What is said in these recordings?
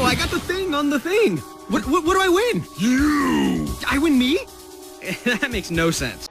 I got the thing on the thing. What do I win? You! I win me? That makes no sense.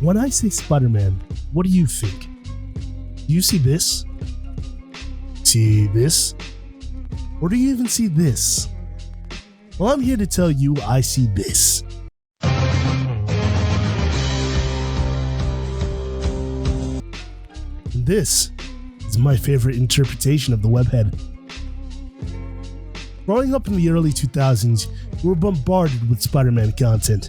When I say Spider-Man, what do you think? Do you see this? See this? Or do you even see this? Well, I'm here to tell you I see this. And this is my favorite interpretation of the webhead. Growing up in the early 2000s, we were bombarded with Spider-Man content.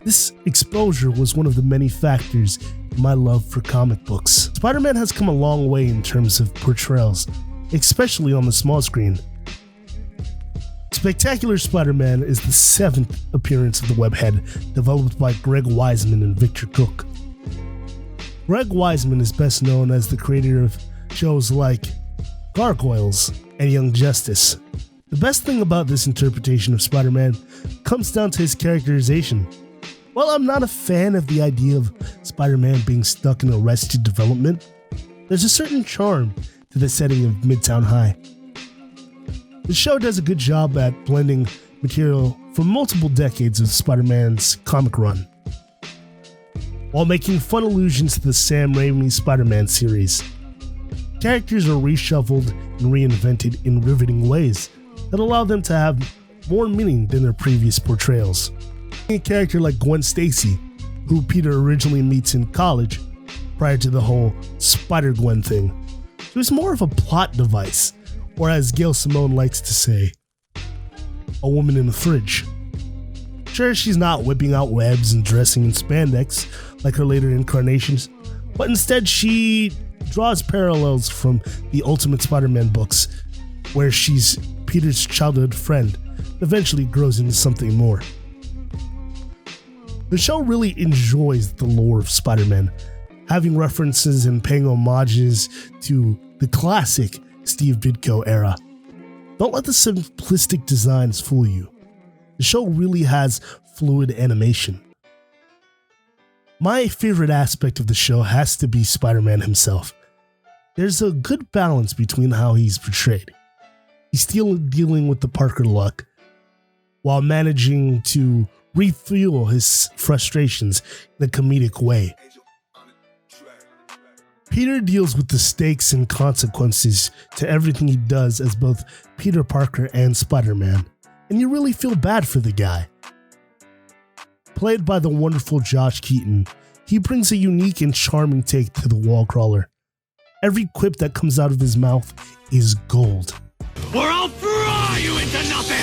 This exposure was one of the many factors in my love for comic books. Spider-Man has come a long way in terms of portrayals, especially on the small screen. Spectacular Spider-Man is the 7th appearance of the webhead, developed by Greg Weisman and Victor Cook. Greg Weisman is best known as the creator of shows like Gargoyles and Young Justice. The best thing about this interpretation of Spider-Man comes down to his characterization. While I'm not a fan of the idea of Spider-Man being stuck in Arrested Development, there's a certain charm to the setting of Midtown High. The show does a good job at blending material from multiple decades of Spider-Man's comic run, while making fun allusions to the Sam Raimi Spider-Man series. Characters are reshuffled and reinvented in riveting ways that allow them to have more meaning than their previous portrayals. A character like Gwen Stacy, who Peter originally meets in college prior to the whole Spider-Gwen thing. She was more of a plot device, or as Gail Simone likes to say, a woman in the fridge. Sure, she's not whipping out webs and dressing in spandex like her later incarnations, but instead she draws parallels from the Ultimate Spider-Man books, where she's Peter's childhood friend, and eventually grows into something more. The show really enjoys the lore of Spider-Man, having references and paying homages to the classic Steve Ditko era. Don't let the simplistic designs fool you. The show really has fluid animation. My favorite aspect of the show has to be Spider-Man himself. There's a good balance between how he's portrayed. He's still dealing with the Parker luck, while managing to refuel his frustrations in a comedic way. Peter deals with the stakes and consequences to everything he does as both Peter Parker and Spider-Man, and you really feel bad for the guy. Played by the wonderful Josh Keaton, he brings a unique and charming take to the wall crawler. Every quip that comes out of his mouth is gold. Or I'll fry you into nothing!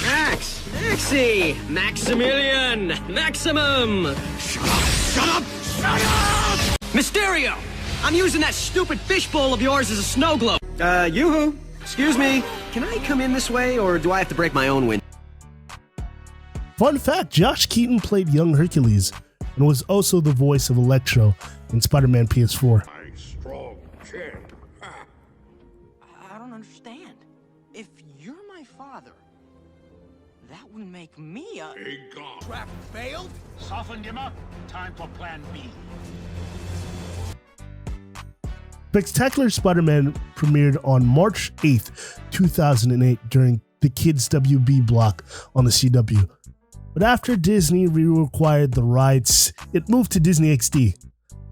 Max! Maxie! Maximilian! Maximum! Shut up! Shut up! Shut up! Mysterio! I'm using that stupid fishbowl of yours as a snow globe. Yoo-hoo! Excuse me, can I come in this way, or do I have to break my own window? Fun fact, Josh Keaton played young Hercules, and was also the voice of Electro in Spider-Man PS4. My strong chin. I don't understand. If you're my father, that would make me a... Big God. Trap failed? Softened him up. Time for plan B. Spectacular Spider-Man premiered on March 8th, 2008 during the Kids WB block on the CW. But after Disney re-acquired the rights, it moved to Disney XD,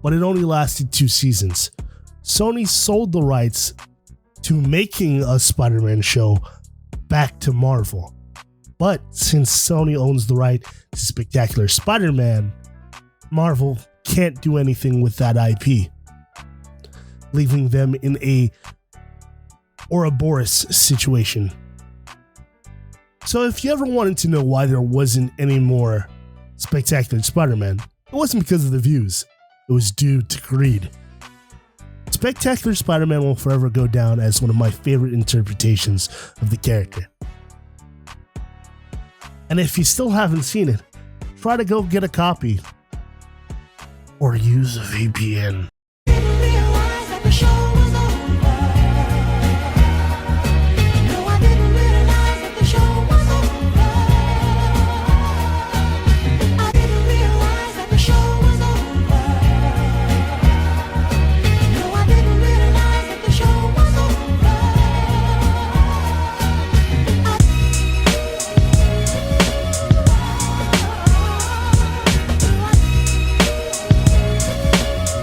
but it only lasted 2 seasons. Sony sold the rights to making a Spider-Man show back to Marvel. But since Sony owns the right to Spectacular Spider-Man, Marvel can't do anything with that IP, leaving them in a Ouroboros situation. So if you ever wanted to know why there wasn't any more Spectacular Spider-Man, it wasn't because of the views, it was due to greed. Spectacular Spider-Man will forever go down as one of my favorite interpretations of the character. And if you still haven't seen it, try to go get a copy or use a VPN.